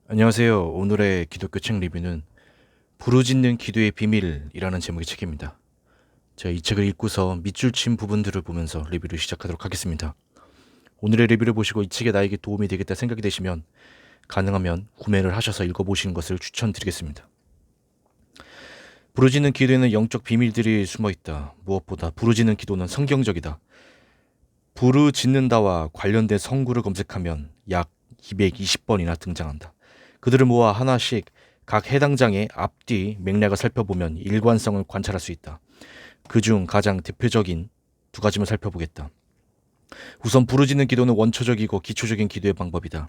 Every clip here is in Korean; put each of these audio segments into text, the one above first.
안녕하세요. 오늘의 기독교 책 리뷰는 부르짖는 기도의 비밀이라는 제목의 책입니다. 제가 이 책을 읽고서 밑줄 친 부분들을 보면서 리뷰를 시작하도록 하겠습니다. 오늘의 리뷰를 보시고 이 책이 나에게 도움이 되겠다 생각이 되시면 가능하면 구매를 하셔서 읽어보시는 것을 추천드리겠습니다. 부르짖는 기도에는 영적 비밀들이 숨어있다. 무엇보다 부르짖는 기도는 성경적이다. 부르짖는다와 관련된 성구를 검색하면 약 220번이나 등장한다. 그들을 모아 하나씩 각 해당 장의 앞뒤 맥락을 살펴보면 일관성을 관찰할 수 있다. 그중 가장 대표적인 두 가지만 살펴보겠다. 우선 부르짖는 기도는 원초적이고 기초적인 기도의 방법이다.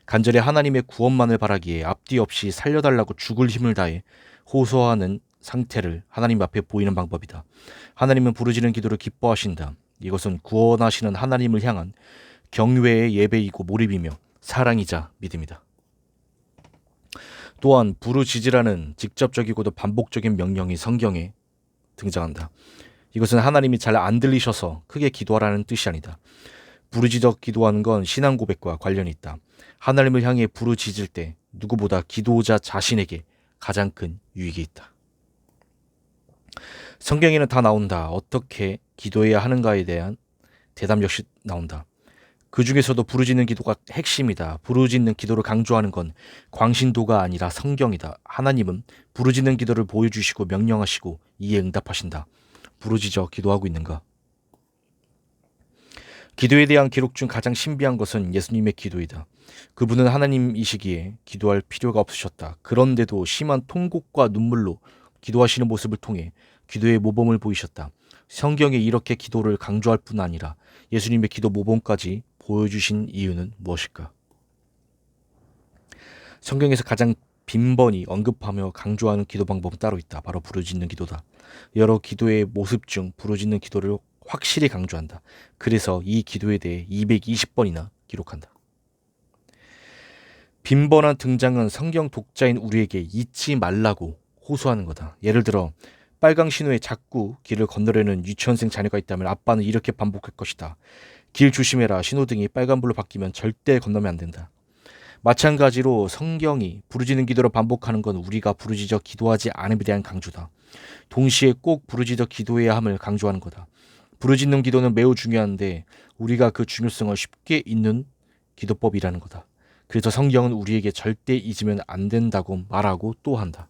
간절히 하나님의 구원만을 바라기에 앞뒤 없이 살려달라고 죽을 힘을 다해 호소하는 상태를 하나님 앞에 보이는 방법이다. 하나님은 부르짖는 기도를 기뻐하신다. 이것은 구원하시는 하나님을 향한 경외의 예배이고 몰입이며 사랑이자 믿음이다. 또한 부르짖으라는 직접적이고도 반복적인 명령이 성경에 등장한다. 이것은 하나님이 잘 안 들리셔서 크게 기도하라는 뜻이 아니다. 부르짖어 기도하는 건 신앙 고백과 관련이 있다. 하나님을 향해 부르짖을 때 누구보다 기도자 자신에게 가장 큰 유익이 있다. 성경에는 다 나온다. 어떻게 기도해야 하는가에 대한 대답 역시 나온다. 그 중에서도 부르짖는 기도가 핵심이다. 부르짖는 기도를 강조하는 건 광신도가 아니라 성경이다. 하나님은 부르짖는 기도를 보여주시고 명령하시고 이에 응답하신다. 부르짖어 기도하고 있는가? 기도에 대한 기록 중 가장 신비한 것은 예수님의 기도이다. 그분은 하나님이시기에 기도할 필요가 없으셨다. 그런데도 심한 통곡과 눈물로 기도하시는 모습을 통해 기도의 모범을 보이셨다. 성경에 이렇게 기도를 강조할 뿐 아니라 예수님의 기도 모범까지 보여주신 이유는 무엇일까? 성경에서 가장 빈번히 언급하며 강조하는 기도 방법은 따로 있다. 바로 부르짖는 기도다. 여러 기도의 모습 중 부르짖는 기도를 확실히 강조한다. 그래서 이 기도에 대해 220번이나 기록한다. 빈번한 등장은 성경 독자인 우리에게 잊지 말라고 호소하는 거다. 예를 들어 빨강 신호에 자꾸 길을 건너려는 유치원생 자녀가 있다면 아빠는 이렇게 반복할 것이다. 길 조심해라. 신호등이 빨간불로 바뀌면 절대 건너면 안 된다. 마찬가지로 성경이 부르짖는 기도를 반복하는 건 우리가 부르짖어 기도하지 않음에 대한 강조다. 동시에 꼭 부르짖어 기도해야 함을 강조하는 거다. 부르짖는 기도는 매우 중요한데 우리가 그 중요성을 쉽게 잊는 기도법이라는 거다. 그래서 성경은 우리에게 절대 잊으면 안 된다고 말하고 또 한다.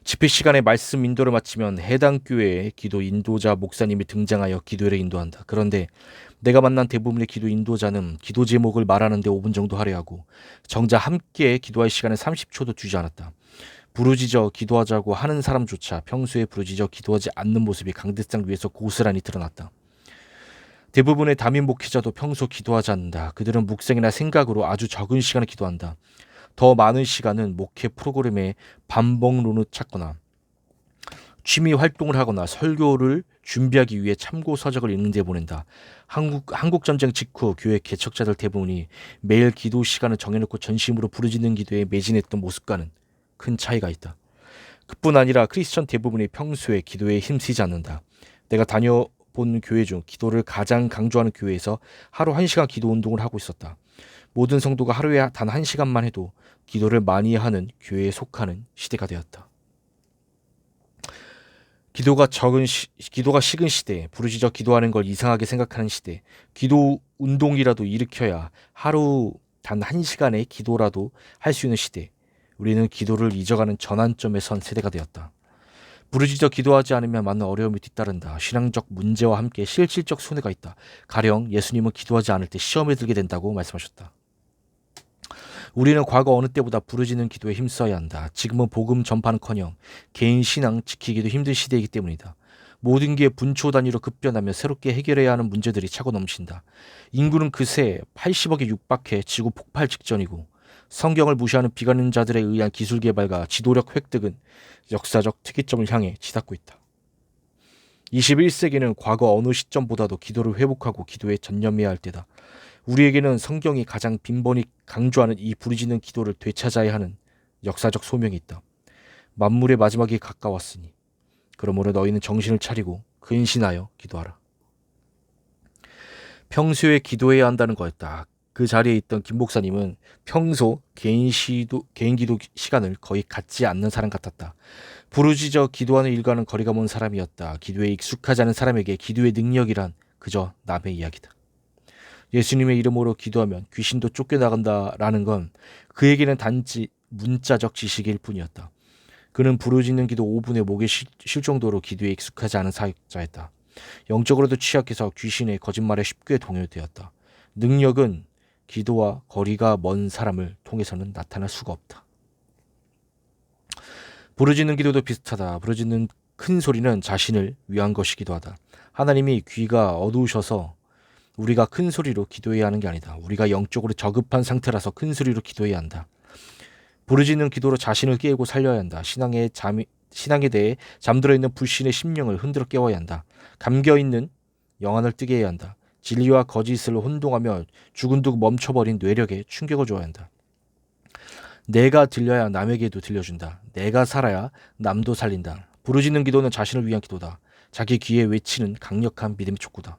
집회 시간에 말씀 인도를 마치면 해당 교회의 기도 인도자 목사님이 등장하여 기도를 인도한다. 그런데 내가 만난 대부분의 기도 인도자는 기도 제목을 말하는데 5분 정도 할애하고 정작 함께 기도할 시간에 30초도 주지 않았다. 부르짖어 기도하자고 하는 사람조차 평소에 부르짖어 기도하지 않는 모습이 강대상 위에서 고스란히 드러났다. 대부분의 담임 목회자도 평소 기도하지 않는다. 그들은 묵상이나 생각으로 아주 적은 시간을 기도한다. 더 많은 시간은 목회 프로그램에 반복론을 찾거나 취미 활동을 하거나 설교를 준비하기 위해 참고 서적을 읽는 데 보낸다. 한국 전쟁 직후 교회 개척자들 대부분이 매일 기도 시간을 정해놓고 전심으로 부르짖는 기도에 매진했던 모습과는 큰 차이가 있다. 그뿐 아니라 크리스천 대부분이 평소에 기도에 힘쓰지 않는다. 내가 다녀본 교회 중 기도를 가장 강조하는 교회에서 하루 1시간 기도 운동을 하고 있었다. 모든 성도가 하루에 단 1시간만 해도 기도를 많이 하는 교회에 속하는 시대가 되었다. 기도가 식은 시대, 부르짖어 기도하는 걸 이상하게 생각하는 시대, 기도 운동이라도 일으켜야 하루 단 1시간의 기도라도 할 수 있는 시대, 우리는 기도를 잊어가는 전환점에 선 세대가 되었다. 부르짖어 기도하지 않으면 많은 어려움이 뒤따른다. 신앙적 문제와 함께 실질적 손해가 있다. 가령 예수님은 기도하지 않을 때 시험에 들게 된다고 말씀하셨다. 우리는 과거 어느 때보다 부르짖는 기도에 힘써야 한다. 지금은 복음 전파는커녕 개인 신앙 지키기도 힘든 시대이기 때문이다. 모든 게 분초 단위로 급변하며 새롭게 해결해야 하는 문제들이 차고 넘친다. 인구는 그새 80억에 육박해 지구 폭발 직전이고 성경을 무시하는 비관론자들에 의한 기술 개발과 지도력 획득은 역사적 특이점을 향해 치닫고 있다. 21세기는 과거 어느 시점보다도 기도를 회복하고 기도에 전념해야 할 때다. 우리에게는 성경이 가장 빈번히 강조하는 이 부르짖는 기도를 되찾아야 하는 역사적 소명이 있다. 만물의 마지막이 가까웠으니 그러므로 너희는 정신을 차리고 근신하여 기도하라. 평소에 기도해야 한다는 거였다. 그 자리에 있던 김 목사님은 평소 개인 기도 시간을 거의 갖지 않는 사람 같았다. 부르짖어 기도하는 일과는 거리가 먼 사람이었다. 기도에 익숙하지 않은 사람에게 기도의 능력이란 그저 남의 이야기다. 예수님의 이름으로 기도하면 귀신도 쫓겨나간다라는 건 그에게는 단지 문자적 지식일 뿐이었다. 그는 부르짖는 기도 5분에 목에 쉴 정도로 기도에 익숙하지 않은 사역자였다. 영적으로도 취약해서 귀신의 거짓말에 쉽게 동요되었다. 능력은 기도와 거리가 먼 사람을 통해서는 나타날 수가 없다. 부르짖는 기도도 비슷하다. 부르짖는 큰 소리는 자신을 위한 것이기도 하다. 하나님이 귀가 어두우셔서 우리가 큰 소리로 기도해야 하는 게 아니다. 우리가 영적으로 저급한 상태라서 큰 소리로 기도해야 한다. 부르짖는 기도로 자신을 깨우고 살려야 한다. 신앙에 대해 잠들어 있는 불신의 심령을 흔들어 깨워야 한다. 감겨 있는 영안을 뜨게 해야 한다. 진리와 거짓을 혼동하며 죽은둥 멈춰버린 뇌력에 충격을 줘야 한다. 내가 들려야 남에게도 들려준다. 내가 살아야 남도 살린다. 부르짖는 기도는 자신을 위한 기도다. 자기 귀에 외치는 강력한 믿음의 촉구다.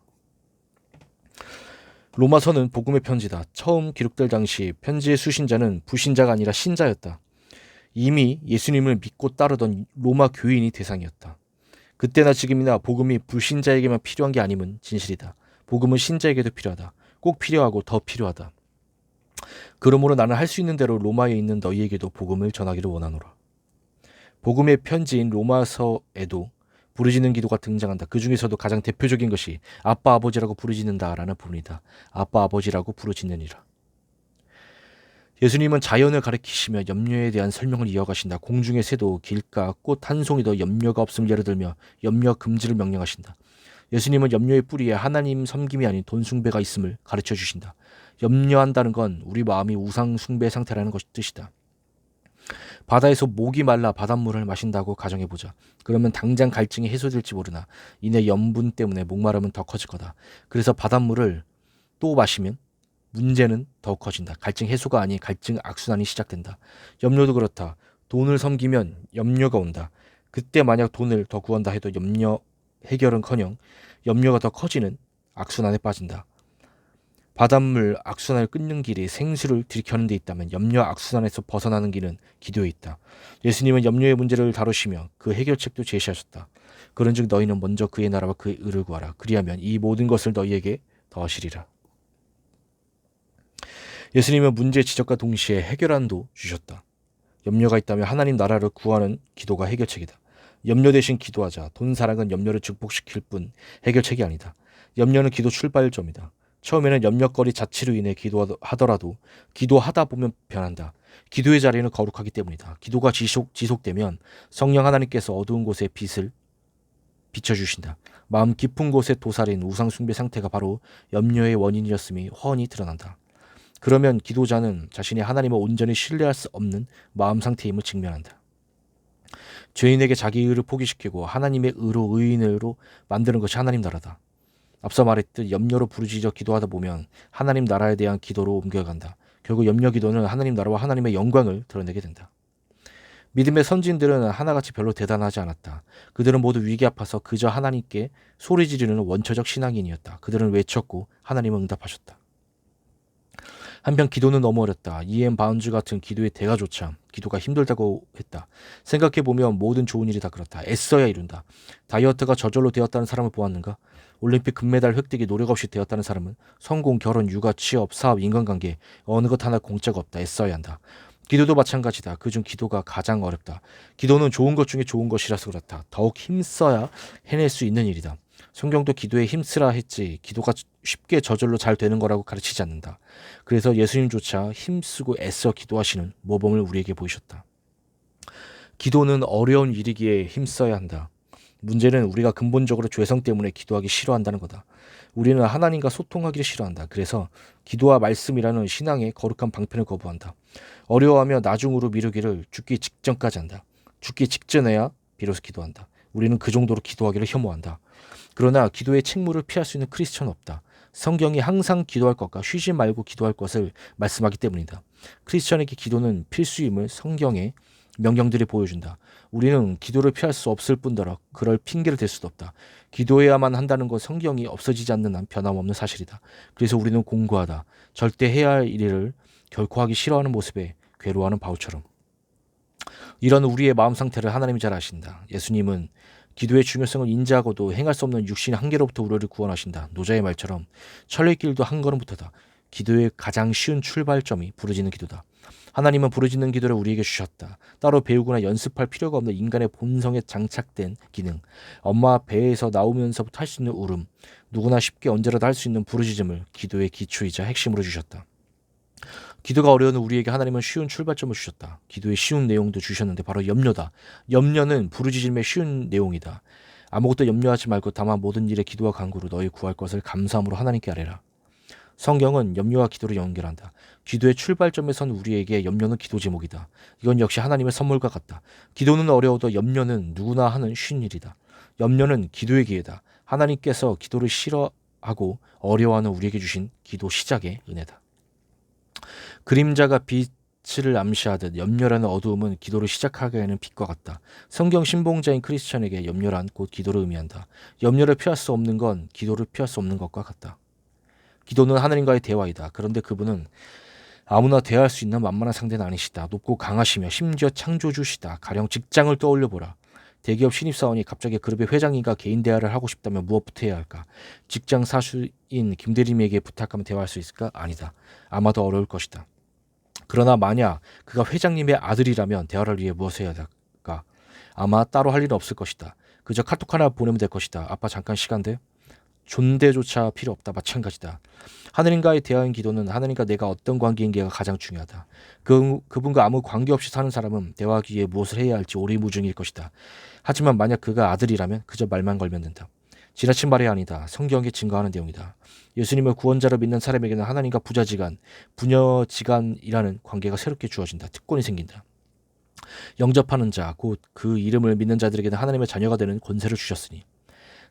로마서는 복음의 편지다. 처음 기록될 당시 편지의 수신자는 불신자가 아니라 신자였다. 이미 예수님을 믿고 따르던 로마 교인이 대상이었다. 그때나 지금이나 복음이 불신자에게만 필요한 게 아님은 진실이다. 복음은 신자에게도 필요하다. 꼭 필요하고 더 필요하다. 그러므로 나는 할 수 있는 대로 로마에 있는 너희에게도 복음을 전하기를 원하노라. 복음의 편지인 로마서에도 부르짖는 기도가 등장한다. 그 중에서도 가장 대표적인 것이 아빠 아버지라고 부르짖는다라는 부분이다. 아빠 아버지라고 부르짖느니라. 예수님은 자연을 가리키시며 염려에 대한 설명을 이어가신다. 공중의 새도 길가 꽃 한 송이도 염려가 없음을 예를 들며 염려 금지를 명령하신다. 예수님은 염려의 뿌리에 하나님 섬김이 아닌 돈 숭배가 있음을 가르쳐 주신다. 염려한다는 건 우리 마음이 우상 숭배 상태라는 것이 뜻이다. 바다에서 목이 말라 바닷물을 마신다고 가정해보자. 그러면 당장 갈증이 해소될지 모르나 이내 염분 때문에 목마름은 더 커질 거다. 그래서 바닷물을 또 마시면 문제는 더 커진다. 갈증 해소가 아닌 갈증 악순환이 시작된다. 염려도 그렇다. 돈을 섬기면 염려가 온다. 그때 만약 돈을 더 구한다 해도 염려 해결은커녕 염려가 더 커지는 악순환에 빠진다. 바닷물 악순환을 끊는 길이 생수를 들이켜는 데 있다면 염려 악순환에서 벗어나는 길은 기도에 있다. 예수님은 염려의 문제를 다루시며 그 해결책도 제시하셨다. 그런즉 너희는 먼저 그의 나라와 그의 의를 구하라. 그리하면 이 모든 것을 너희에게 더하시리라. 예수님은 문제 지적과 동시에 해결안도 주셨다. 염려가 있다면 하나님 나라를 구하는 기도가 해결책이다. 염려 대신 기도하자. 돈 사랑은 염려를 증폭시킬 뿐 해결책이 아니다. 염려는 기도 출발점이다. 처음에는 염려거리 자체로 인해 기도하더라도 기도하다 보면 변한다. 기도의 자리는 거룩하기 때문이다. 기도가 지속되면 성령 하나님께서 어두운 곳에 빛을 비춰주신다. 마음 깊은 곳에 도살인 우상숭배 상태가 바로 염려의 원인이었음이 훤히 드러난다. 그러면 기도자는 자신이 하나님을 온전히 신뢰할 수 없는 마음 상태임을 직면한다. 죄인에게 자기 의를 포기시키고 하나님의 의로 의인으로 만드는 것이 하나님 나라다. 앞서 말했듯 염려로 부르짖어 기도하다 보면 하나님 나라에 대한 기도로 옮겨간다. 결국 염려 기도는 하나님 나라와 하나님의 영광을 드러내게 된다. 믿음의 선진들은 하나같이 별로 대단하지 않았다. 그들은 모두 위기 아파서 그저 하나님께 소리 지르는 원초적 신앙인이었다. 그들은 외쳤고 하나님은 응답하셨다. 한편 기도는 너무 어렵다. E.M. 바운즈 같은 기도의 대가조차 기도가 힘들다고 했다. 생각해보면 모든 좋은 일이 다 그렇다. 애써야 이룬다. 다이어트가 저절로 되었다는 사람을 보았는가? 올림픽 금메달 획득이 노력 없이 되었다는 사람은 성공, 결혼, 육아, 취업, 사업, 인간관계 어느 것 하나 공짜가 없다. 애써야 한다. 기도도 마찬가지다. 그중 기도가 가장 어렵다. 기도는 좋은 것 중에 좋은 것이라서 그렇다. 더욱 힘써야 해낼 수 있는 일이다. 성경도 기도에 힘쓰라 했지 기도가 쉽게 저절로 잘 되는 거라고 가르치지 않는다. 그래서 예수님조차 힘쓰고 애써 기도하시는 모범을 우리에게 보이셨다. 기도는 어려운 일이기에 힘써야 한다. 문제는 우리가 근본적으로 죄성 때문에 기도하기 싫어한다는 거다. 우리는 하나님과 소통하기를 싫어한다. 그래서 기도와 말씀이라는 신앙의 거룩한 방편을 거부한다. 어려워하며 나중으로 미루기를 죽기 직전까지 한다. 죽기 직전에야 비로소 기도한다. 우리는 그 정도로 기도하기를 혐오한다. 그러나 기도의 책무를 피할 수 있는 크리스천은 없다. 성경이 항상 기도할 것과 쉬지 말고 기도할 것을 말씀하기 때문이다. 크리스천에게 기도는 필수임을 성경에 명령들이 보여준다. 우리는 기도를 피할 수 없을 뿐더러 그럴 핑계를 댈 수도 없다. 기도해야만 한다는 것 성경이 없어지지 않는 한 변함없는 사실이다. 그래서 우리는 공고하다. 절대 해야 할 일을 결코 하기 싫어하는 모습에 괴로워하는 바울처럼. 이런 우리의 마음 상태를 하나님이 잘 아신다. 예수님은 기도의 중요성을 인지하고도 행할 수 없는 육신의 한계로부터 우리를 구원하신다. 노자의 말처럼 철회길도 한 걸음부터다. 기도의 가장 쉬운 출발점이 부르짖는 기도다. 하나님은 부르짖는 기도를 우리에게 주셨다. 따로 배우거나 연습할 필요가 없는 인간의 본성에 장착된 기능. 엄마 배에서 나오면서부터 할 수 있는 울음. 누구나 쉽게 언제라도 할 수 있는 부르짖음을 기도의 기초이자 핵심으로 주셨다. 기도가 어려운 우리에게 하나님은 쉬운 출발점을 주셨다. 기도의 쉬운 내용도 주셨는데 바로 염려다. 염려는 부르짖음의 쉬운 내용이다. 아무것도 염려하지 말고 다만 모든 일에 기도와 간구로 너희 구할 것을 감사함으로 하나님께 아뢰라. 성경은 염려와 기도를 연결한다. 기도의 출발점에 선 우리에게 염려는 기도 제목이다. 이건 역시 하나님의 선물과 같다. 기도는 어려워도 염려는 누구나 하는 쉬운 일이다. 염려는 기도의 기회다. 하나님께서 기도를 싫어하고 어려워하는 우리에게 주신 기도 시작의 은혜다. 그림자가 빛을 암시하듯 염려라는 어두움은 기도를 시작하게 하는 빛과 같다. 성경 신봉자인 크리스천에게 염려란 곧 기도를 의미한다. 염려를 피할 수 없는 건 기도를 피할 수 없는 것과 같다. 기도는 하나님과의 대화이다. 그런데 그분은 아무나 대화할 수 있는 만만한 상대는 아니시다. 높고 강하시며 심지어 창조주시다. 가령 직장을 떠올려보라. 대기업 신입사원이 갑자기 그룹의 회장님과 개인 대화를 하고 싶다면 무엇부터 해야 할까? 직장 사수인 김대림에게 부탁하면 대화할 수 있을까? 아니다. 아마도 어려울 것이다. 그러나 만약 그가 회장님의 아들이라면 대화를 위해 무엇을 해야 할까? 아마 따로 할 일은 없을 것이다. 그저 카톡 하나 보내면 될 것이다. 아빠 잠깐 시간 돼? 존대조차 필요 없다. 마찬가지다. 하느님과의 대화인 기도는 하느님과 내가 어떤 관계인가가 가장 중요하다. 그분과 아무 관계없이 사는 사람은 대화하기 위해 무엇을 해야 할지 오리무중일 것이다. 하지만 만약 그가 아들이라면 그저 말만 걸면 된다. 지나친 말이 아니다. 성경에 증거하는 내용이다. 예수님을 구원자로 믿는 사람에게는 하나님과 부자지간, 부녀지간이라는 관계가 새롭게 주어진다. 특권이 생긴다. 영접하는 자, 곧 그 이름을 믿는 자들에게는 하나님의 자녀가 되는 권세를 주셨으니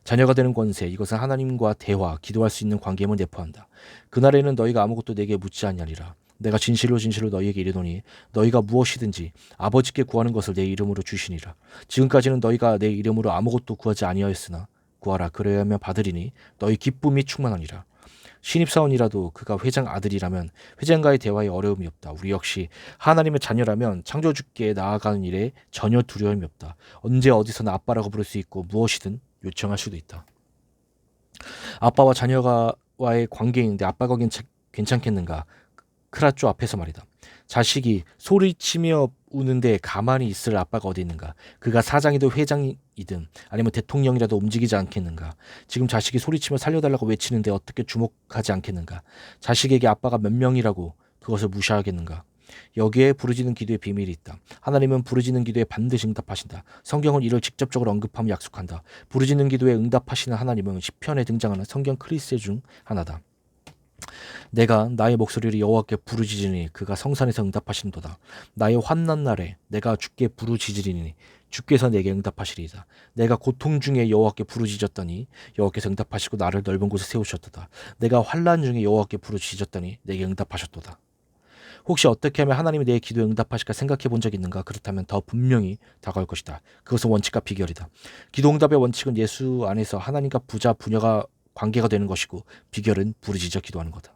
자녀가 되는 권세, 이것은 하나님과 대화, 기도할 수 있는 관계임을 내포한다. 그날에는 너희가 아무것도 내게 묻지 아니하리라. 내가 진실로 진실로 너희에게 이르노니 너희가 무엇이든지 아버지께 구하는 것을 내 이름으로 주시니라. 지금까지는 너희가 내 이름으로 아무것도 구하지 아니하였으나 구하라. 그래야면 받으리니 너희 기쁨이 충만하니라. 신입사원이라도 그가 회장 아들이라면 회장과의 대화에 어려움이 없다. 우리 역시 하나님의 자녀라면 창조주께 나아가는 일에 전혀 두려움이 없다. 언제 어디서나 아빠라고 부를 수 있고 무엇이든 요청할 수도 있다. 아빠와 자녀와의 관계인데 아빠 거긴 괜찮겠는가? 크라쪼 앞에서 말이다. 자식이 소리치며 우는데 가만히 있을 아빠가 어디 있는가? 그가 사장이든 회장이든 아니면 대통령이라도 움직이지 않겠는가? 지금 자식이 소리치며 살려달라고 외치는데 어떻게 주목하지 않겠는가? 자식에게 아빠가 몇 명이라고 그것을 무시하겠는가? 여기에 부르짖는 기도의 비밀이 있다. 하나님은 부르짖는 기도에 반드시 응답하신다. 성경은 이를 직접적으로 언급하며 약속한다. 부르짖는 기도에 응답하시는 하나님은 시편에 등장하는 성경 클리셰 중 하나다. 내가 나의 목소리를 여호와께 부르짖으니 그가 성산에서 응답하신도다. 나의 환난 날에 내가 주께 부르짖으리니 주께서 내게 응답하시리이다. 내가 고통 중에 여호와께 부르짖었더니 여호와께서 응답하시고 나를 넓은 곳에 세우셨도다. 내가 환난 중에 여호와께 부르짖었더니 내게 응답하셨도다. 혹시 어떻게 하면 하나님이 내 기도에 응답하실까 생각해 본 적 있는가? 그렇다면 더 분명히 다가올 것이다. 그것은 원칙과 비결이다. 기도 응답의 원칙은 예수 안에서 하나님과 부자, 부녀가 관계가 되는 것이고 비결은 부르짖어 기도하는 거다.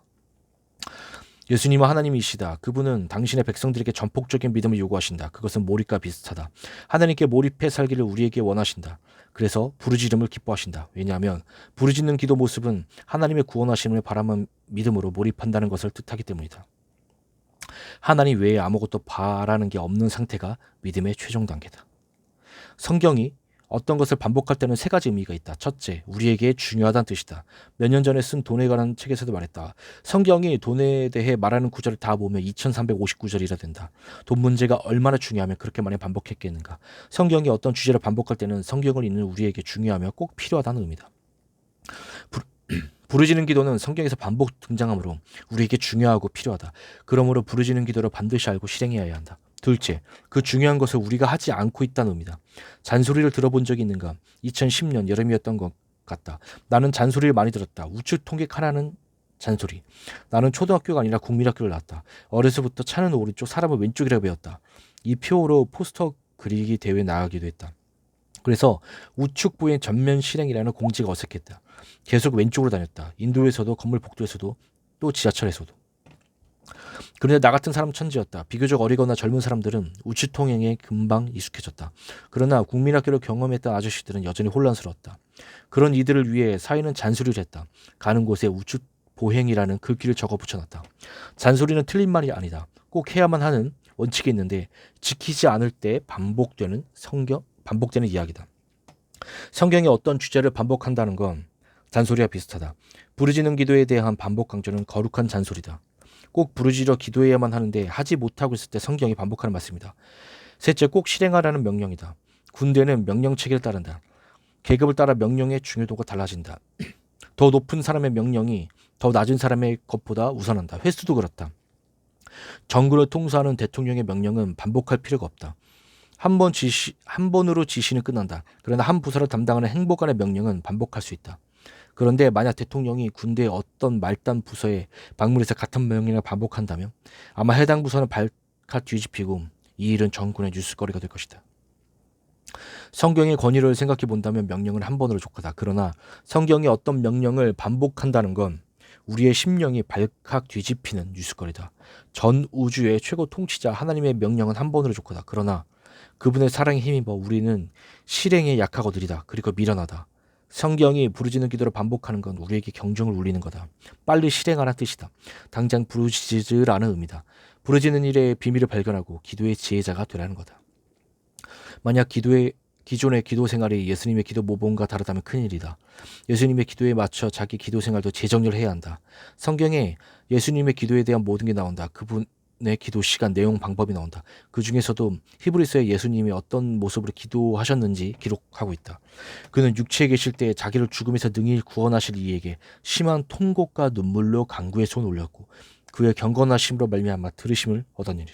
예수님은 하나님이시다. 그분은 당신의 백성들에게 전폭적인 믿음을 요구하신다. 그것은 몰입과 비슷하다. 하나님께 몰입해 살기를 우리에게 원하신다. 그래서 부르짖음을 기뻐하신다. 왜냐하면 부르짖는 기도 모습은 하나님의 구원하심을 바라는 믿음으로 몰입한다는 것을 뜻하기 때문이다. 하나님 외에 아무것도 바라는 게 없는 상태가 믿음의 최종 단계다. 성경이 어떤 것을 반복할 때는 세 가지 의미가 있다. 첫째, 우리에게 중요하다는 뜻이다. 몇 년 전에 쓴 돈에 관한 책에서도 말했다. 성경이 돈에 대해 말하는 구절을 다 모으면 2359절이라 된다. 돈 문제가 얼마나 중요하면 그렇게 많이 반복했겠는가. 성경이 어떤 주제를 반복할 때는 성경을 읽는 우리에게 중요하며 꼭 필요하다는 의미다. 부르짖는 기도는 성경에서 반복 등장하므로 우리에게 중요하고 필요하다. 그러므로 부르짖는 기도를 반드시 알고 실행해야 한다. 둘째, 그 중요한 것을 우리가 하지 않고 있다는 의미다. 잔소리를 들어본 적이 있는가? 2010년 여름이었던 것 같다. 나는 잔소리를 많이 들었다. 우측 통객하라는 잔소리. 나는 초등학교가 아니라 국민학교를 나왔다. 어려서부터 차는 오른쪽, 사람은 왼쪽이라고 배웠다. 이 표로 포스터 그리기 대회에 나가기도 했다. 그래서 우측 보행 전면 실행이라는 공지가 어색했다. 계속 왼쪽으로 다녔다. 인도에서도 건물 복도에서도 또 지하철에서도. 그런데 나 같은 사람 천지였다. 비교적 어리거나 젊은 사람들은 우측 통행에 금방 익숙해졌다. 그러나 국민학교를 경험했던 아저씨들은 여전히 혼란스러웠다. 그런 이들을 위해 사회는 잔소리를 했다. 가는 곳에 우측 보행이라는 글귀를 적어 붙여놨다. 잔소리는 틀린 말이 아니다. 꼭 해야만 하는 원칙이 있는데 지키지 않을 때 반복되는 이야기다. 성경의 어떤 주제를 반복한다는 건 잔소리와 비슷하다. 부르짖는 기도에 대한 반복 강조는 거룩한 잔소리다. 꼭 부르짖어 기도해야만 하는데 하지 못하고 있을 때 성경이 반복하는 말씀이다. 셋째, 꼭 실행하라는 명령이다. 군대는 명령체계를 따른다. 계급을 따라 명령의 중요도가 달라진다. 더 높은 사람의 명령이 더 낮은 사람의 것보다 우선한다. 횟수도 그렇다. 정부를 통수하는 대통령의 명령은 반복할 필요가 없다. 한 번으로 지시는 끝난다. 그러나 한 부서를 담당하는 행보관의 명령은 반복할 수 있다. 그런데 만약 대통령이 군대의 어떤 말단 부서에 방문해서 같은 명령을 반복한다면 아마 해당 부서는 발칵 뒤집히고 이 일은 전군의 뉴스거리가 될 것이다. 성경의 권위를 생각해 본다면 명령은 한 번으로 족하다. 그러나 성경이 어떤 명령을 반복한다는 건 우리의 심령이 발칵 뒤집히는 뉴스거리다. 전 우주의 최고 통치자 하나님의 명령은 한 번으로 족하다. 그러나 그분의 사랑에 힘입어 우리는 실행에 약하고 느리다. 그리고 미련하다. 성경이 부르짖는 기도를 반복하는 건 우리에게 경종을 울리는 거다. 빨리 실행하라는 뜻이다. 당장 부르짖으라는 의미다. 부르짖는 일의 비밀을 발견하고 기도의 지혜자가 되라는 거다. 만약 기존의 기도 생활이 예수님의 기도 모범과 다르다면 큰일이다. 예수님의 기도에 맞춰 자기 기도 생활도 재정렬해야 한다. 성경에 예수님의 기도에 대한 모든 게 나온다. 그분의 기도 시간, 내용, 방법이 나온다. 그 중에서도 히브리서에 예수님이 어떤 모습으로 기도하셨는지 기록하고 있다. 그는 육체에 계실 때 자기를 죽음에서 능히 구원하실 이에게 심한 통곡과 눈물로 간구의 손을 올렸고 그의 경건하심으로 말미암아 들으심을 얻었느니라.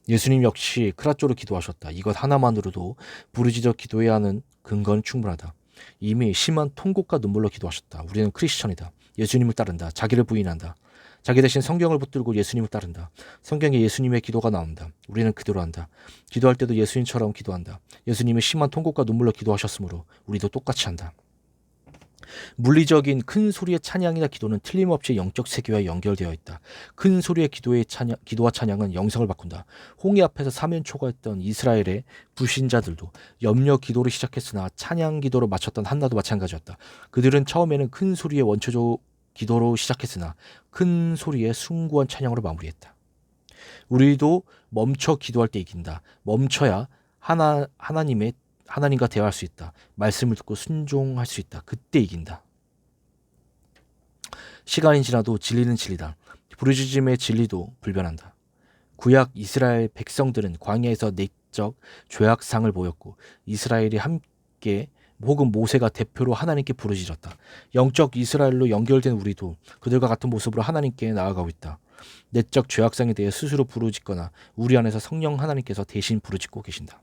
예수님 역시 크라쪼로 기도하셨다. 이것 하나만으로도 부르짖어 기도해야 하는 근거는 충분하다. 이미 심한 통곡과 눈물로 기도하셨다. 우리는 크리스천이다. 예수님을 따른다. 자기를 부인한다. 자기 대신 성경을 붙들고 예수님을 따른다. 성경에 예수님의 기도가 나온다. 우리는 그대로 한다. 기도할 때도 예수님처럼 기도한다. 예수님이 심한 통곡과 눈물로 기도하셨으므로 우리도 똑같이 한다. 물리적인 큰 소리의 찬양이나 기도는 틀림없이 영적 세계와 연결되어 있다. 큰 소리의 기도와 찬양은 영성을 바꾼다. 홍해 앞에서 사면 초과했던 이스라엘의 불신자들도 염려 기도를 시작했으나 찬양 기도로 마쳤던 한나도 마찬가지였다. 그들은 처음에는 큰 소리의 원초적 기도로 시작했으나 큰 소리의 숭고한 찬양으로 마무리했다. 우리도 멈춰 기도할 때 이긴다. 멈춰야 하나님과 대화할 수 있다. 말씀을 듣고 순종할 수 있다. 그때 이긴다. 시간이 지나도 진리는 진리다. 부르짖음의 진리도 불변한다. 구약 이스라엘 백성들은 광야에서 내적 죄악상을 보였고 이스라엘이 함께 혹은 모세가 대표로 하나님께 부르짖었다. 영적 이스라엘로 연결된 우리도 그들과 같은 모습으로 하나님께 나아가고 있다. 내적 죄악상에 대해 스스로 부르짖거나 우리 안에서 성령 하나님께서 대신 부르짖고 계신다.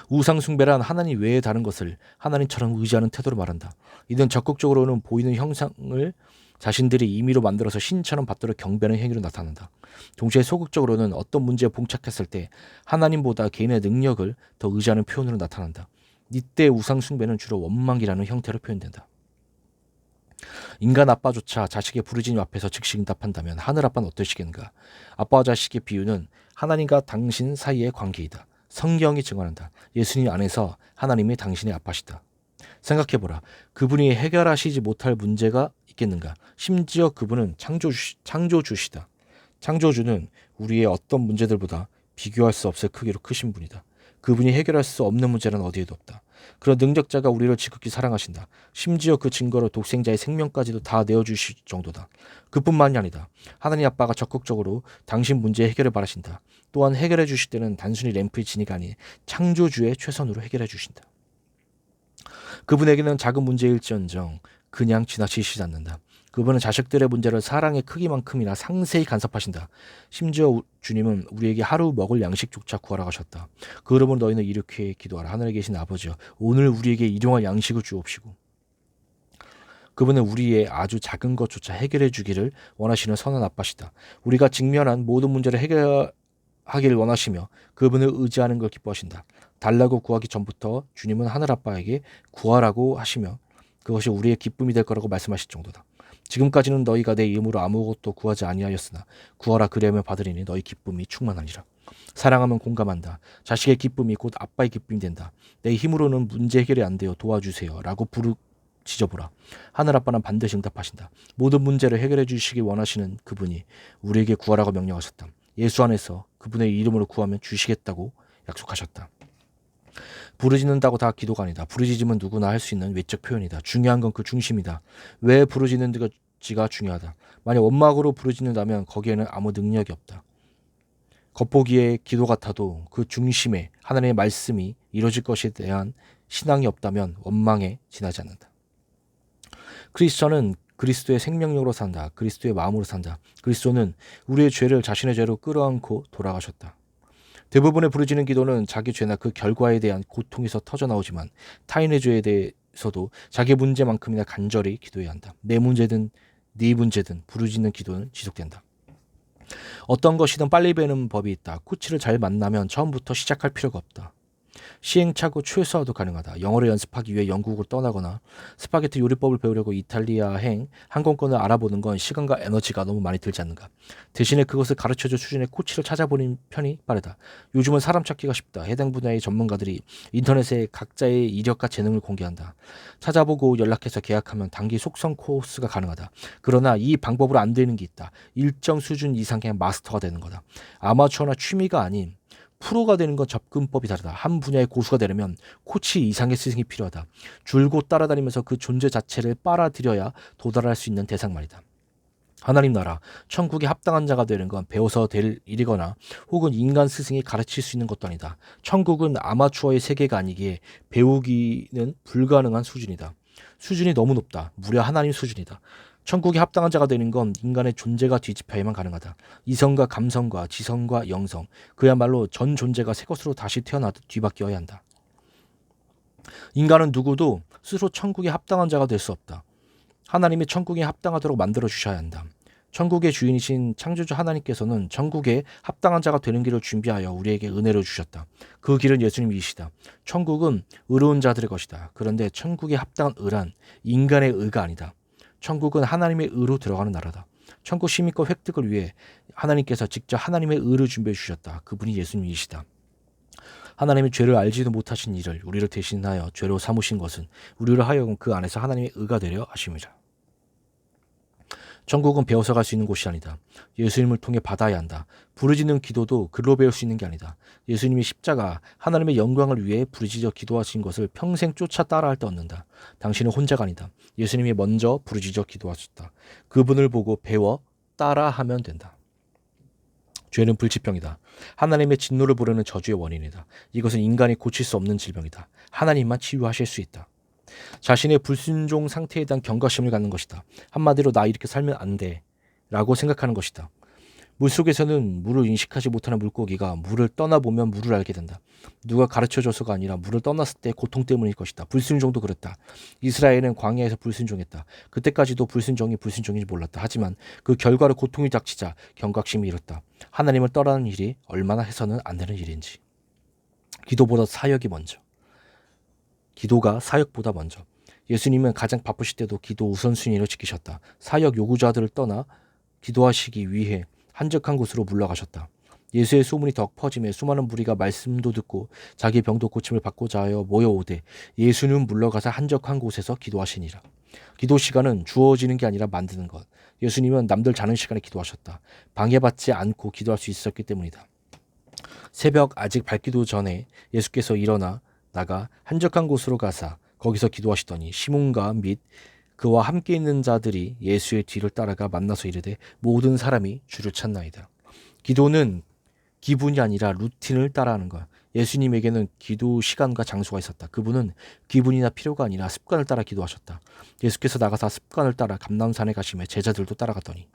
우상숭배란 하나님 외에 다른 것을 하나님처럼 의지하는 태도로 말한다. 이는 적극적으로는 보이는 형상을 자신들이 임의로 만들어서 신처럼 받들어 경배하는 행위로 나타난다. 동시에 소극적으로는 어떤 문제에 봉착했을 때 하나님보다 개인의 능력을 더 의지하는 표현으로 나타난다. 이때 우상숭배는 주로 원망이라는 형태로 표현된다. 인간 아빠조차 자식의 부르짖음 앞에서 즉시 응답한다면 하늘 아빠는 어떠시겠는가? 아빠와 자식의 비유는 하나님과 당신 사이의 관계이다. 성경이 증언한다. 예수님 안에서 하나님이 당신의 아빠시다. 생각해보라. 그분이 해결하시지 못할 문제가 있겠는가? 심지어 그분은 창조주시다. 창조주는 우리의 어떤 문제들보다 비교할 수 없을 크기로 크신 분이다. 그분이 해결할 수 없는 문제는 어디에도 없다. 그런 능력자가 우리를 지극히 사랑하신다. 심지어 그 증거로 독생자의 생명까지도 다 내어주실 정도다. 그뿐만이 아니다. 하나님 아빠가 적극적으로 당신 문제 해결을 바라신다. 또한 해결해 주실 때는 단순히 램프의 진이가 아닌 창조주의 최선으로 해결해 주신다. 그분에게는 작은 문제일지언정 그냥 지나치시지 않는다. 그분은 자식들의 문제를 사랑의 크기만큼이나 상세히 간섭하신다. 심지어 주님은 우리에게 하루 먹을 양식조차 구하라 하셨다. 그러므로 너희는 이렇게 기도하라. 하늘에 계신 아버지여, 오늘 우리에게 일용할 양식을 주옵시고. 그분은 우리의 아주 작은 것조차 해결해 주기를 원하시는 선한 아빠시다. 우리가 직면한 모든 문제를 하길 원하시며 그분을 의지하는 걸 기뻐하신다. 달라고 구하기 전부터 주님은 하늘아빠에게 구하라고 하시며 그것이 우리의 기쁨이 될 거라고 말씀하실 정도다. 지금까지는 너희가 내 이름으로 아무것도 구하지 아니하였으나 구하라 그리하면 받으리니 너희 기쁨이 충만하니라. 사랑하면 공감한다. 자식의 기쁨이 곧 아빠의 기쁨이 된다. 내 힘으로는 문제 해결이 안 돼요. 도와주세요. 라고 부르짖어보라. 하늘아빠는 반드시 응답하신다. 모든 문제를 해결해 주시기 원하시는 그분이 우리에게 구하라고 명령하셨다. 예수 안에서 그분의 이름으로 구하면 주시겠다고 약속하셨다. 부르짖는다고 다 기도가 아니다. 부르짖으면 누구나 할 수 있는 외적 표현이다. 중요한 건 그 중심이다. 왜 부르짖는지가 중요하다. 만약 원망으로 부르짖는다면 거기에는 아무 능력이 없다. 겉보기에 기도 같아도 그 중심에 하나님의 말씀이 이루어질 것에 대한 신앙이 없다면 원망에 지나지 않는다. 크리스천은 그리스도의 생명력으로 산다. 그리스도의 마음으로 산다. 그리스도는 우리의 죄를 자신의 죄로 끌어안고 돌아가셨다. 대부분의 부르짖는 기도는 자기 죄나 그 결과에 대한 고통에서 터져나오지만 타인의 죄에 대해서도 자기 문제만큼이나 간절히 기도해야 한다. 내 문제든 네 문제든 부르짖는 기도는 지속된다. 어떤 것이든 빨리 배우는 법이 있다. 코치를 잘 만나면 처음부터 시작할 필요가 없다. 시행착오 최소화도 가능하다. 영어를 연습하기 위해 영국을 떠나거나 스파게티 요리법을 배우려고 이탈리아행 항공권을 알아보는 건 시간과 에너지가 너무 많이 들지 않는가. 대신에 그것을 가르쳐줄 수준의 코치를 찾아보는 편이 빠르다. 요즘은 사람 찾기가 쉽다. 해당 분야의 전문가들이 인터넷에 각자의 이력과 재능을 공개한다. 찾아보고 연락해서 계약하면 단기 속성 코스가 가능하다. 그러나 이 방법으로 안 되는 게 있다. 일정 수준 이상의 마스터가 되는 거다. 아마추어나 취미가 아닌 프로가 되는 건 접근법이 다르다. 한 분야의 고수가 되려면 코치 이상의 스승이 필요하다. 줄곧 따라다니면서 그 존재 자체를 빨아들여야 도달할 수 있는 대상 말이다. 하나님 나라, 천국에 합당한 자가 되는 건 배워서 될 일이거나 혹은 인간 스승이 가르칠 수 있는 것도 아니다. 천국은 아마추어의 세계가 아니기에 배우기는 불가능한 수준이다. 수준이 너무 높다. 무려 하나님 수준이다. 천국에 합당한 자가 되는 건 인간의 존재가 뒤집혀야만 가능하다. 이성과 감성과 지성과 영성, 그야말로 전 존재가 새 것으로 다시 태어나듯 뒤바뀌어야 한다. 인간은 누구도 스스로 천국에 합당한 자가 될 수 없다. 하나님이 천국에 합당하도록 만들어 주셔야 한다. 천국의 주인이신 창조주 하나님께서는 천국에 합당한 자가 되는 길을 준비하여 우리에게 은혜를 주셨다. 그 길은 예수님이시다. 천국은 의로운 자들의 것이다. 그런데 천국에 합당한 의란 인간의 의가 아니다. 천국은 하나님의 의로 들어가는 나라다. 천국 시민권 획득을 위해 하나님께서 직접 하나님의 의를 준비해 주셨다. 그분이 예수님이시다. 하나님이 죄를 알지도 못하신 이를 우리를 대신하여 죄로 삼으신 것은 우리를 하여금 그 안에서 하나님의 의가 되려 하심이라. 천국은 배워서 갈 수 있는 곳이 아니다. 예수님을 통해 받아야 한다. 부르짖는 기도도 글로 배울 수 있는 게 아니다. 예수님이 십자가 하나님의 영광을 위해 부르짖어 기도하신 것을 평생 쫓아 따라할 때 얻는다. 당신은 혼자가 아니다. 예수님이 먼저 부르짖어 기도하셨다. 그분을 보고 배워 따라하면 된다. 죄는 불치병이다. 하나님의 진노를 부르는 저주의 원인이다. 이것은 인간이 고칠 수 없는 질병이다. 하나님만 치유하실 수 있다. 자신의 불순종 상태에 대한 경각심을 갖는 것이다. 한마디로 나 이렇게 살면 안 돼 라고 생각하는 것이다. 물속에서는 물을 인식하지 못하는 물고기가 물을 떠나보면 물을 알게 된다. 누가 가르쳐줘서가 아니라 물을 떠났을 때 고통 때문일 것이다. 불순종도 그랬다. 이스라엘은 광야에서 불순종했다. 그때까지도 불순종이 불순종인지 몰랐다. 하지만 그 결과로 고통이 닥치자 경각심이 일었다. 하나님을 떠나는 일이 얼마나 해서는 안 되는 일인지. 기도보다 사역이 먼저. 기도가 사역보다 먼저. 예수님은 가장 바쁘실 때도 기도 우선순위를 지키셨다. 사역 요구자들을 떠나 기도하시기 위해 한적한 곳으로 물러가셨다. 예수의 소문이 더 퍼짐에 수많은 무리가 말씀도 듣고 자기 병도 고침을 받고자 하여 모여오되 예수는 물러가서 한적한 곳에서 기도하시니라. 기도 시간은 주어지는 게 아니라 만드는 것. 예수님은 남들 자는 시간에 기도하셨다. 방해받지 않고 기도할 수 있었기 때문이다. 새벽 아직 밝기도 전에 예수께서 일어나 나가 한적한 곳으로 가사 거기서 기도하시더니 시몬과 및 그와 함께 있는 자들이 예수의 뒤를 따라가 만나서 이르되 모든 사람이 주를 찾나이다. 기도는 기분이 아니라 루틴을 따라하는 거야. 예수님에게는 기도 시간과 장소가 있었다. 그분은 기분이나 필요가 아니라 습관을 따라 기도하셨다. 예수께서 나가사 습관을 따라 감람산에 가시며 제자들도 따라갔더니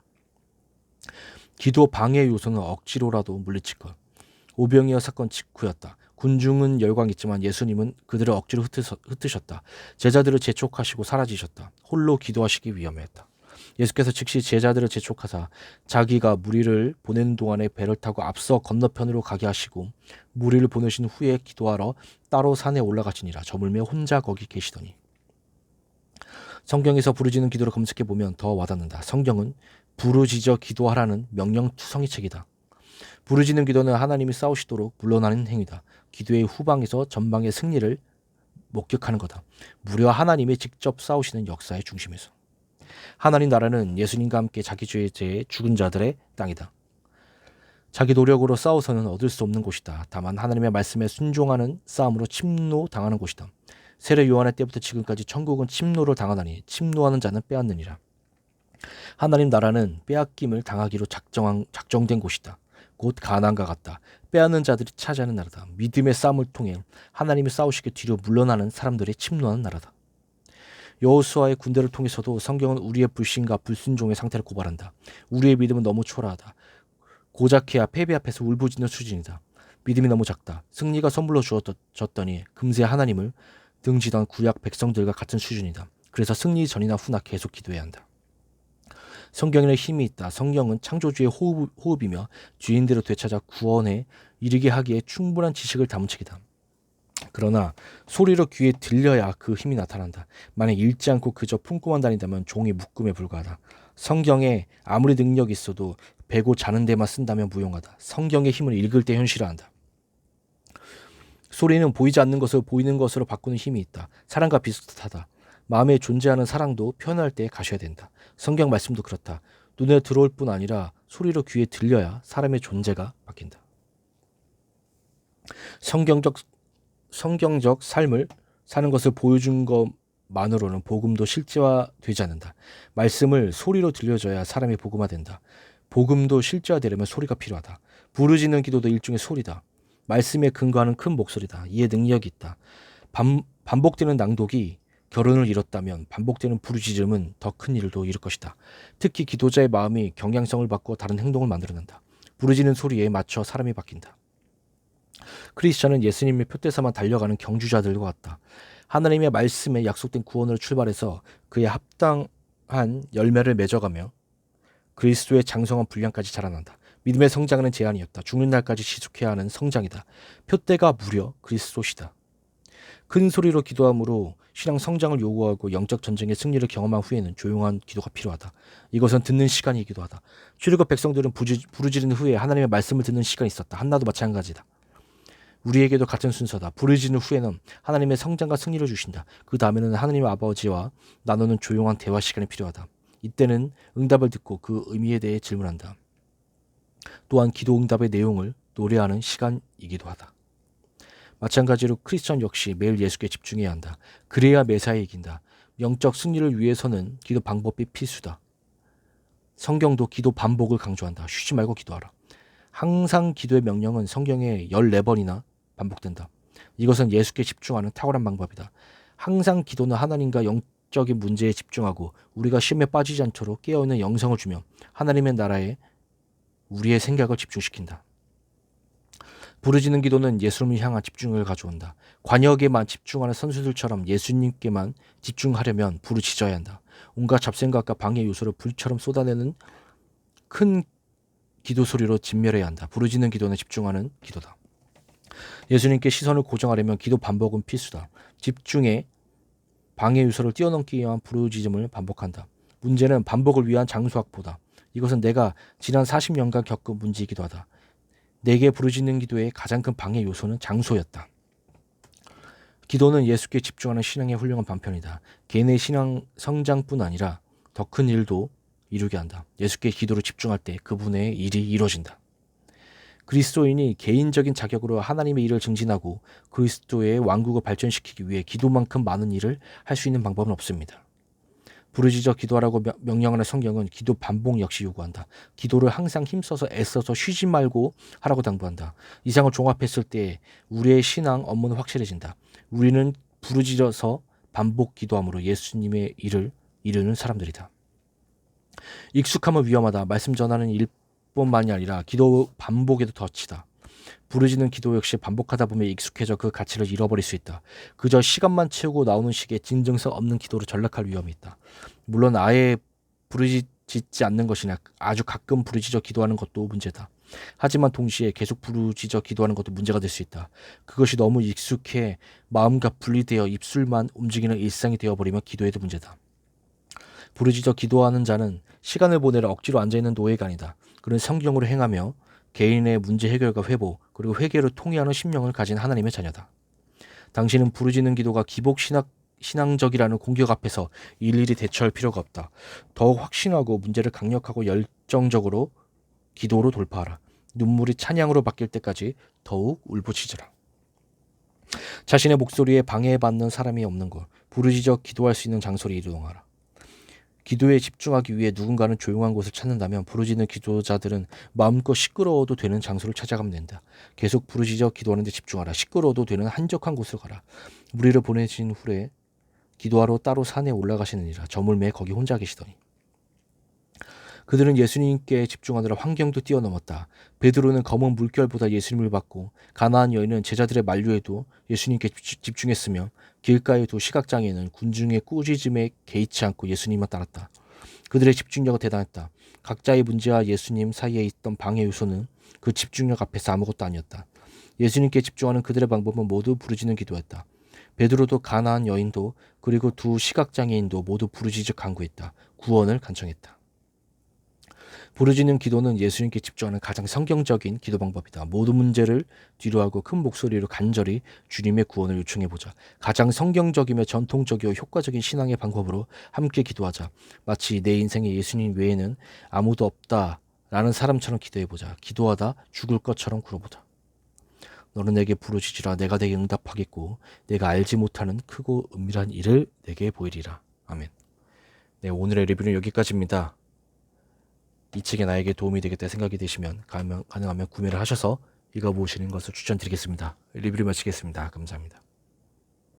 기도 방해 요소는 억지로라도 물리칠 것. 오병이어 사건 직후였다. 군중은 열광했지만 예수님은 그들을 억지로 흩으셨다. 제자들을 재촉하시고 사라지셨다. 홀로 기도하시기 위험했다. 예수께서 즉시 제자들을 재촉하사 자기가 무리를 보내는 동안에 배를 타고 앞서 건너편으로 가게 하시고 무리를 보내신 후에 기도하러 따로 산에 올라가시니라. 저물매 혼자 거기 계시더니. 성경에서 부르짖는 기도를 검색해 보면 더 와닿는다. 성경은 부르짖어 기도하라는 명령투성이 책이다. 부르짖는 기도는 하나님이 싸우시도록 물러나는 행위다. 기도의 후방에서 전방의 승리를 목격하는 거다. 무려 하나님이 직접 싸우시는 역사의 중심에서. 하나님 나라는 예수님과 함께 자기 죄에 죽은 자들의 땅이다. 자기 노력으로 싸워서는 얻을 수 없는 곳이다. 다만 하나님의 말씀에 순종하는 싸움으로 침노당하는 곳이다. 세례 요한의 때부터 지금까지 천국은 침노를 당하나니 침노하는 자는 빼앗느니라. 하나님 나라는 빼앗김을 당하기로 작정된 곳이다. 곧 가나안과 같다. 빼앗는 자들이 차지하는 나라다. 믿음의 싸움을 통해 하나님이 싸우시기 뒤로 물러나는 사람들이 침노하는 나라다. 여호수아의 군대를 통해서도 성경은 우리의 불신과 불순종의 상태를 고발한다. 우리의 믿음은 너무 초라하다. 고작해야 패배 앞에서 울부짖는 수준이다. 믿음이 너무 작다. 승리가 선물로 주어졌더니 금세 하나님을 등지던 구약 백성들과 같은 수준이다. 그래서 승리 전이나 후나 계속 기도해야 한다. 성경에는 힘이 있다. 성경은 창조주의 호흡이며 주인대로 되찾아 구원에 이르게 하기에 충분한 지식을 담은 책이다. 그러나 소리로 귀에 들려야 그 힘이 나타난다. 만약 읽지 않고 그저 품고만 다닌다면 종이 묶음에 불과하다. 성경에 아무리 능력이 있어도 베고 자는 데만 쓴다면 무용하다. 성경의 힘을 읽을 때 현실화한다. 소리는 보이지 않는 것을 보이는 것으로 바꾸는 힘이 있다. 사랑과 비슷하다. 마음에 존재하는 사랑도 표현할 때 가셔야 된다. 성경 말씀도 그렇다. 눈에 들어올 뿐 아니라 소리로 귀에 들려야 사람의 존재가 바뀐다. 성경적 삶을 사는 것을 보여준 것만으로는 복음도 실제화되지 않는다. 말씀을 소리로 들려줘야 사람이 복음화된다. 복음도 실제화되려면 소리가 필요하다. 부르짖는 기도도 일종의 소리다. 말씀에 근거하는 큰 목소리다. 이에 능력이 있다. 반복되는 낭독이 결혼을 이뤘다면 반복되는 부르짖음은 더 큰 일도 이룰 것이다. 특히 기도자의 마음이 경향성을 바꿔 다른 행동을 만들어낸다. 부르짖는 소리에 맞춰 사람이 바뀐다. 크리스천은 예수님의 표대사만 달려가는 경주자들과 같다. 하나님의 말씀에 약속된 구원으로 출발해서 그에 합당한 열매를 맺어가며 그리스도의 장성한 분량까지 자라난다. 믿음의 성장은 제한이 없다. 죽는 날까지 지속해야 하는 성장이다. 표대가 무려 그리스도시다. 큰 소리로 기도함으로 신앙 성장을 요구하고 영적 전쟁의 승리를 경험한 후에는 조용한 기도가 필요하다. 이것은 듣는 시간이기도 하다. 출애굽 백성들은 부르짖은 후에 하나님의 말씀을 듣는 시간이 있었다. 한나도 마찬가지다. 우리에게도 같은 순서다. 부르짖는 후에는 하나님의 성장과 승리를 주신다. 그 다음에는 하나님의 아버지와 나누는 조용한 대화 시간이 필요하다. 이때는 응답을 듣고 그 의미에 대해 질문한다. 또한 기도 응답의 내용을 노래하는 시간이기도 하다. 마찬가지로 크리스천 역시 매일 예수께 집중해야 한다. 그래야 매사에 이긴다. 영적 승리를 위해서는 기도 방법이 필수다. 성경도 기도 반복을 강조한다. 쉬지 말고 기도하라. 항상 기도의 명령은 성경에 14번이나 반복된다. 이것은 예수께 집중하는 탁월한 방법이다. 항상 기도는 하나님과 영적인 문제에 집중하고 우리가 시험에 빠지지 않도록 깨어있는 영성을 주며 하나님의 나라에 우리의 생각을 집중시킨다. 부르짖는 기도는 예수님을 향한 집중을 가져온다. 관역에만 집중하는 선수들처럼 예수님께만 집중하려면 부르짖어야 한다. 온갖 잡생각과 방해 요소를 불처럼 쏟아내는 큰 기도 소리로 진멸해야 한다. 부르짖는 기도는 집중하는 기도다. 예수님께 시선을 고정하려면 기도 반복은 필수다. 집중에 방해 요소를 뛰어넘기 위한 부르짖음을 반복한다. 문제는 반복을 위한 장소 확보다. 이것은 내가 지난 40년간 겪은 문제이기도 하다. 내게 부르짖는 기도의 가장 큰 방해 요소는 장소였다. 기도는 예수께 집중하는 신앙의 훌륭한 반편이다. 개인의 신앙 성장뿐 아니라 더 큰 일도 이루게 한다. 예수께 기도를 집중할 때 그분의 일이 이루어진다. 그리스도인이 개인적인 자격으로 하나님의 일을 증진하고 그리스도의 왕국을 발전시키기 위해 기도만큼 많은 일을 할 수 있는 방법은 없습니다. 부르짖어 기도하라고 명령하는 성경은 기도 반복 역시 요구한다. 기도를 항상 힘써서 애써서 쉬지 말고 하라고 당부한다. 이상을 종합했을 때 우리의 신앙 업무는 확실해진다. 우리는 부르짖어서 반복 기도함으로 예수님의 일을 이루는 사람들이다. 익숙함은 위험하다. 말씀 전하는 일뿐만이 아니라 기도 반복에도 덫이다. 부르짖는 기도 역시 반복하다 보면 익숙해져 그 가치를 잃어버릴 수 있다. 그저 시간만 채우고 나오는 식의 진정성 없는 기도로 전락할 위험이 있다. 물론 아예 부르짖지 않는 것이나 아주 가끔 부르짖어 기도하는 것도 문제다. 하지만 동시에 계속 부르짖어 기도하는 것도 문제가 될 수 있다. 그것이 너무 익숙해 마음과 분리되어 입술만 움직이는 일상이 되어버리면 기도에도 문제다. 부르짖어 기도하는 자는 시간을 보내러 억지로 앉아있는 노예가 아니다. 그는 성경으로 행하며 개인의 문제 해결과 회복 그리고 회개를 통해하는 심령을 가진 하나님의 자녀다. 당신은 부르짖는 기도가 신앙적이라는 공격 앞에서 일일이 대처할 필요가 없다. 더욱 확신하고 문제를 강력하고 열정적으로 기도로 돌파하라. 눈물이 찬양으로 바뀔 때까지 더욱 울부짖으라. 자신의 목소리에 방해받는 사람이 없는 곳, 부르짖어 기도할 수 있는 장소로 이동하라. 기도에 집중하기 위해 누군가는 조용한 곳을 찾는다면 부르짖는 기도자들은 마음껏 시끄러워도 되는 장소를 찾아가면 된다. 계속 부르짖어 기도하는 데 집중하라. 시끄러워도 되는 한적한 곳으로 가라. 무리를 보내신 후에 기도하러 따로 산에 올라가시느니라. 저물매 거기 혼자 계시더니. 그들은 예수님께 집중하느라 환경도 뛰어넘었다. 베드로는 검은 물결보다 예수님을 받고 가나안 여인은 제자들의 만류에도 예수님께 집중했으며 길가의 시각장애인은 군중의 꾸짖음에 개의치 않고 예수님만 따랐다. 그들의 집중력은 대단했다. 각자의 문제와 예수님 사이에 있던 방해 요소는 그 집중력 앞에서 아무것도 아니었다. 예수님께 집중하는 그들의 방법은 모두 부르짖는 기도였다. 베드로도 가나안 여인도 그리고 두 시각장애인도 모두 부르짖어 간구했다. 구원을 간청했다. 부르짖는 기도는 예수님께 집중하는 가장 성경적인 기도 방법이다. 모든 문제를 뒤로하고 큰 목소리로 간절히 주님의 구원을 요청해보자. 가장 성경적이며 전통적이고 효과적인 신앙의 방법으로 함께 기도하자. 마치 내 인생에 예수님 외에는 아무도 없다라는 사람처럼 기도해보자. 기도하다 죽을 것처럼 굴어보자. 너는 내게 부르짖으라. 내가 내게 응답하겠고 내가 알지 못하는 크고 은밀한 일을 내게 보이리라. 아멘. 네, 오늘의 리뷰는 여기까지입니다. 이 책이 나에게 도움이 되겠다 생각이 되시면 가능하면 구매를 하셔서 읽어보시는 것을 추천드리겠습니다. 리뷰를 마치겠습니다. 감사합니다.